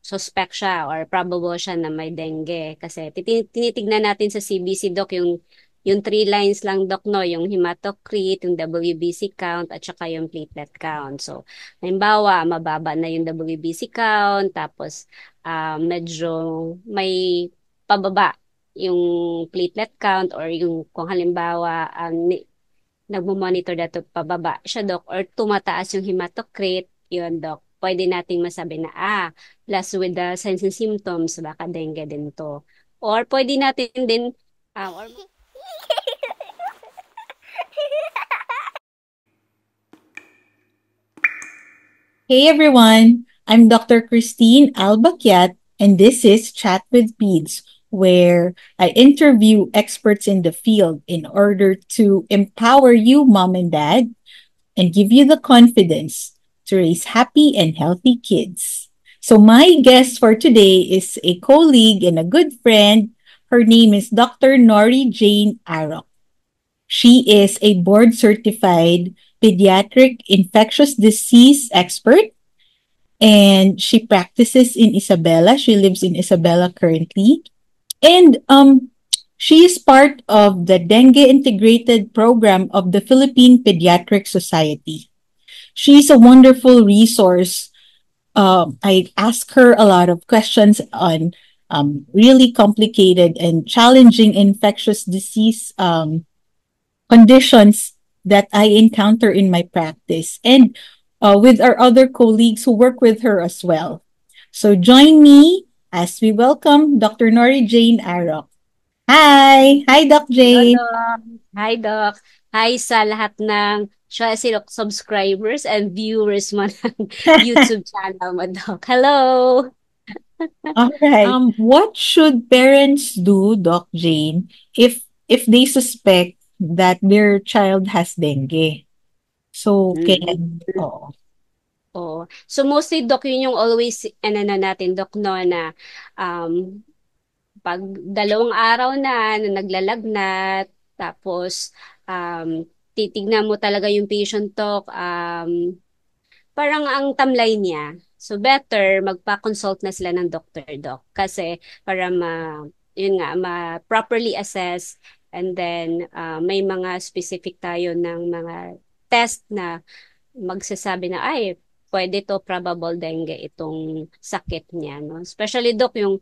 suspect siya or probable siya na may dengue. Kasi tinitignan natin sa CBC, Doc, yung three lines lang, Doc, no? Yung hematocrit, yung WBC count, at saka yung platelet count. So, halimbawa, mababa na yung WBC count, tapos medyo may pababa yung platelet count or yung kung halimbawa nagmo-monitor na to pababa siya, Doc, or tumataas yung hematocrit, yun, Doc, pwede nating masabi na, plus with the signs and symptoms, baka dengue din to. Or pwede natin din, or Hey everyone, I'm Dr. Christine Albakiat, and this is Chat with Peds, where I interview experts in the field in order to empower you, mom and dad, and give you the confidence to raise happy and healthy kids. So, my guest for today is a colleague and a good friend. Her name is Dr. Nori Jane Arok. She is a board certified pediatric infectious disease expert and she practices in Isabela. She lives in Isabela currently. And she is part of the Dengue Integrated Program of the Philippine Pediatric Society. She's a wonderful resource. I ask her a lot of questions on really complicated and challenging infectious disease conditions that I encounter in my practice and with our other colleagues who work with her as well. So join me as we welcome Dr. Nori Jane Arok. Hi! Hi, Doc hello, Jane. Doc. Hi, Doc. Hi sa lahat ng subscribers and viewers mo ng YouTube channel mo, Doc. Hello! All right. What should parents do, Doc Jane, if they suspect that their child has dengue? So, Mm. can, oh, Oo. So mostly, Doc, yun yung always, ano na natin, Doc, no, na um, pag 2 araw na naglalagnat, tapos titignan mo talaga yung patient, Doc, parang ang tamlay niya. So better magpa-consult na sila ng doctor, Doc. Kasi para yun nga, ma-properly assess, and then may mga specific tayo ng mga test na magsasabi na, ay, pwede to, probable dengue itong sakit niya, no? Especially, Doc, yung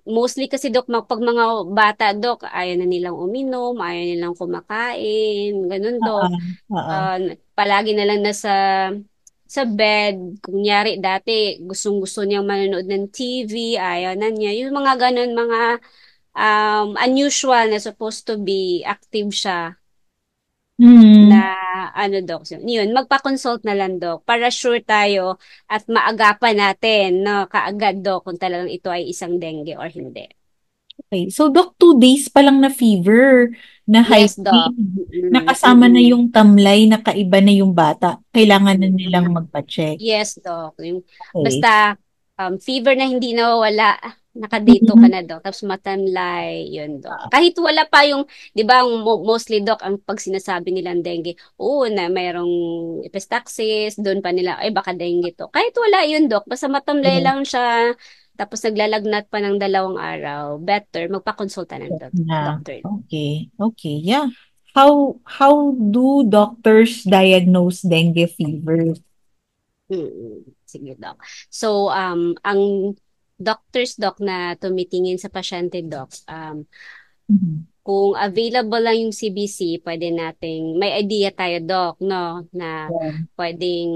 mostly kasi, Doc, pag mga bata, Doc, ayaw na nilang uminom, ayaw nilang kumakain, ganun, Doc. uh, uh, Palagi na lang sa bed. Kunyari, dati, gustong-gusto niyang manonood ng TV, ayaw na niya. Yung mga ganun, mga unusual na supposed to be active siya na hmm. ano, Dok. So, yun, magpa-consult na lang, Dok, para sure tayo at maagapan natin, no, kaagad, Dok, kung talagang ito ay isang dengue or hindi. Okay. So, Doc, 2 days pa lang na fever, na high Yes, Dok. fever, Mm-mm, nakasama na mm-mm, yung tamlay, nakaiba na yung bata. Kailangan na nilang mm-mm. magpa-check. Yes, Dok. Yung, Okay. basta fever na hindi nawawala, nakadito ka Mhm. na, Dok. Tapos matamlay, yun, Dok. Kahit wala pa yung, di ba, mostly, Dok, ang pag sinasabi nilang dengue, oo, na mayroong epistaxis, doon pa nila, ay, baka dengue to. Kahit wala yun, Dok. Basta matamlay Yes. lang siya, tapos naglalagnat pa ng 2 araw, better, magpakonsulta ng Na. doctor. Okay. Okay. Yeah. How do doctors diagnose dengue fever? Sige, Doc. So, ang doctors, Doc, na tumitingin sa pasyente, Doc, Mhm. kung available lang yung CBC, pwede nating, may idea tayo, Doc, no, na Yeah. pwedeng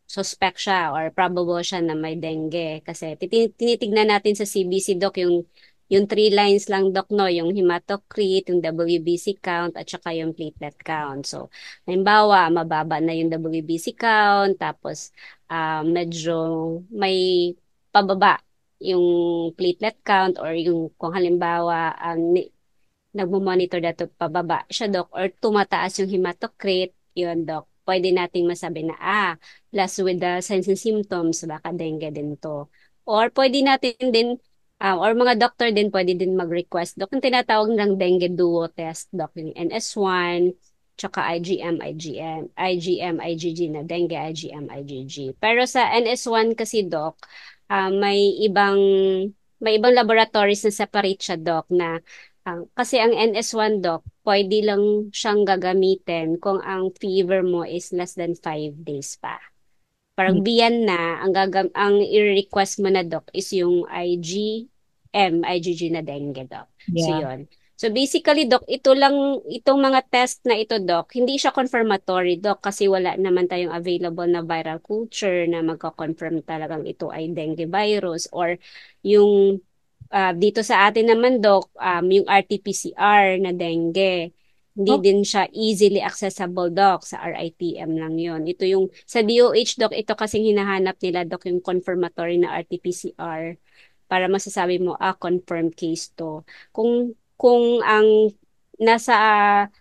suspect siya or probable siya na may dengue. Kasi tinitignan natin sa CBC, Doc, yung three lines lang, Doc, no, yung hematocrit, yung WBC count, at saka yung platelet count. So, halimbawa, mababa na yung WBC count, tapos medyo may pababa yung platelet count, or yung kung halimbawa nagmo-monitor na to pababa siya, Doc, or tumataas yung hematocrit, yun, Doc, pwede nating masabi na, plus with the signs and symptoms, baka dengue din to. Or pwede natin din, or mga doctor din pwede din mag-request, Doc, yung tinatawag ng dengue duo test, Doc, yung NS1, tsaka IgM, IgG na dengue, IgM, IgG. Pero sa NS1 kasi, Doc, may ibang laboratories na separate siya, Doc, na kasi ang NS1, Doc, pwede lang siyang gagamitin kung ang fever mo is less than 5 days pa. Parang biyan na, ang i-request mo na, Doc, is yung IgG na dengue, Doc. So, Yeah. yun. So, basically, Doc, itong mga test na ito, Doc, hindi siya confirmatory, Doc, kasi wala naman tayong available na viral culture na magko-confirm talagang ito ay dengue virus or yung dito sa atin naman, Doc, yung RT-PCR na dengue. Hindi Oh, din siya easily accessible, Doc. Sa RITM lang yon. Ito yung, sa DOH, Doc, ito kasing hinahanap nila, Doc, yung confirmatory na RT-PCR para masasabi mo, confirmed case to. Kung ang nasa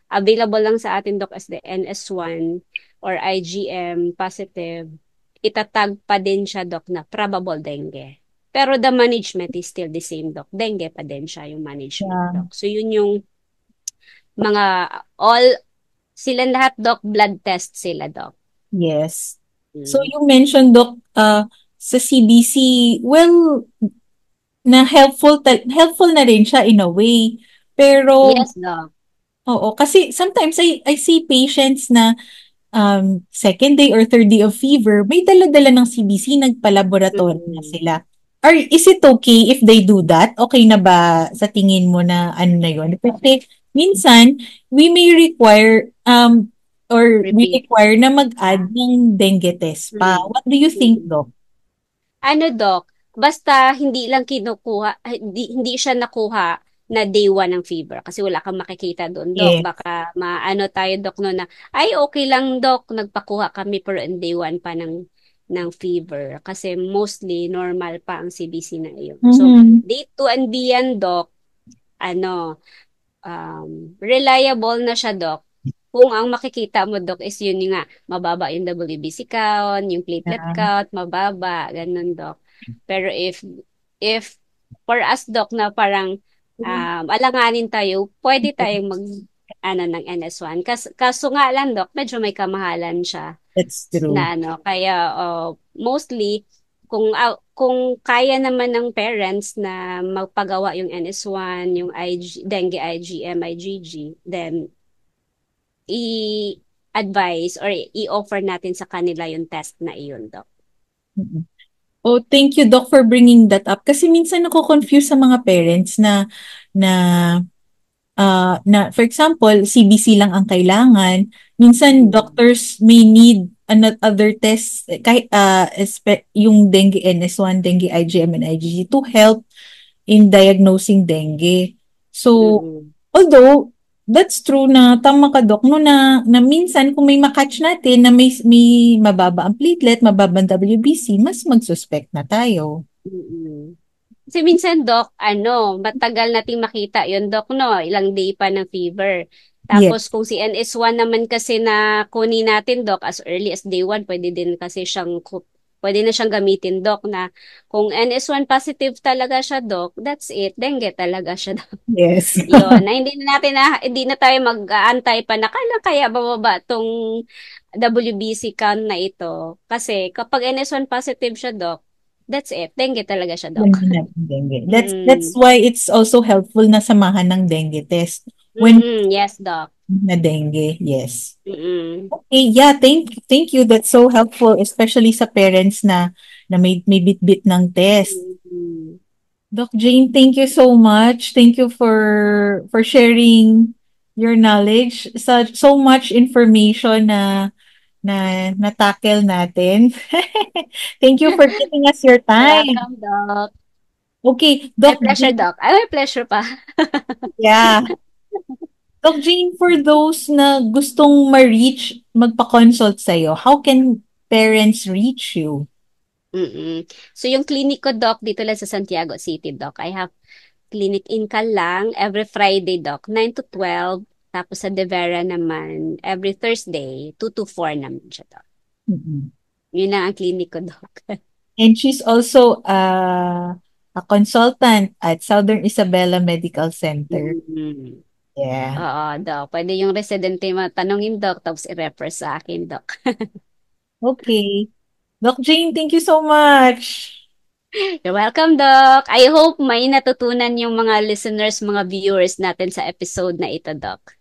available lang sa atin, Doc, as the NS1 or IgM positive, itatag pa din siya, Doc, na probable dengue. Pero the management is still the same, Doc. Dengue pa din siya yung management, yeah. Doc. So, yun yung mga all, silang lahat, Doc, blood test sila, Doc. Yes. So Mm. you mentioned, Doc, sa CBC, well, helpful na rin siya in a way. Pero, Yes, Doc. oo, kasi sometimes I see patients na second day or third day of fever, may dala-dala ng CBC, nagpa-laboratory na Mm. sila. Or is it okay if they do that? Okay na ba sa tingin mo na ano na yun? Kasi minsan, we may require we Repeat. require na mag-add Ah. ng dengue test pa. Mm. What do you think, Mm. Doc? Ano, Doc, basta hindi lang kinukuha, hindi siya nakuha na day one ng fever kasi wala kang makikita doon, Doc. Yes. Baka maano tayo, Doc, no, na, ay, okay lang, Doc, nagpakuha kami pero on day one pa ng fever. Kasi mostly normal pa ang CBC na iyon. So, Mm-hmm. day 2 and beyond, Doc, ano, reliable na siya, Doc. Kung ang makikita mo, Doc, is yun nga, mababa yung WBC count, yung platelet Yeah. count, mababa, ganun, Doc. Pero if for us, Doc, na parang alanganin tayo, pwede tayong ano, ng NS1. Kaso nga lang, Doc, medyo may kamahalan siya That's true. na ano, kaya mostly kung kaya naman ng parents na magpagawa yung NS1, yung dengue IgM, IgG, then i-advise or i-offer natin sa kanila yung test na iyon, Doc. Mm-mm. Oh, thank you, Doc, for bringing that up. Kasi minsan nako-confuse sa mga parents na for example, CBC lang ang kailangan. Minsan, Mm. doctors may need other tests, kahit yung dengue NS1, dengue IgM, and IgG to help in diagnosing dengue. So, Mm-mm. although, that's true na tama ka, Doc, no, na minsan kung may makatch natin na may mababa ang platelet, mababa ang WBC, mas mag-suspect na tayo. Mm-mm. Kasi minsan, Doc, matagal nating makita yun, Doc, no? Ilang day pa ng fever. Yes. Tapos kung si NS1 naman kasi na kunin natin, Doc, as early as day 1, pwede na siyang gamitin, Doc, na kung NS1 positive talaga siya, Doc, that's it. Dengue talaga siya, Doc. Yes. Yun, na hindi na tayo mag-aantay pa na kailan kaya bababa tong WBC count na ito. Kasi kapag NS1 positive siya, Doc, that's it. Dengue talaga siya, Doc. Ganda natin dengue. That's Mm. why it's also helpful na samahan ng dengue test when Mm, yes, Doc. na dengue. Yes. Mm. Okay, yeah, thank you. That's so helpful, especially sa parents na may bit-bit ng test. Mm. Doc Jane, thank you so much. Thank you for sharing your knowledge. So much information na tackle natin. Thank you for giving us your You're time. welcome, Doc. Okay, My Doc pleasure, Jane. Doc. Ay, my pleasure pa. Yeah. Doc Jane, for those na gustong ma-reach, magpa-consult sa'yo, how can parents reach you? Mm-mm. So, yung clinic ko, Doc, dito lang sa Santiago City, Doc. I have clinic in Calang every Friday, Doc, 9 to 12. Tapos sa De Vera naman, every Thursday, 2 to 4 naman siya, Doc. Mm-mm. Yun lang ang clinic ko, Doc. And she's also a consultant at Southern Isabela Medical Center. Mm. Yeah. Oo, Doc. Pwede yung residente matanungin, Doc, tapos i-refer sa akin, Doc. Okay. Doc Jane, thank you so much. You're welcome, Doc. I hope may natutunan yung mga listeners, mga viewers natin sa episode na ito, Doc.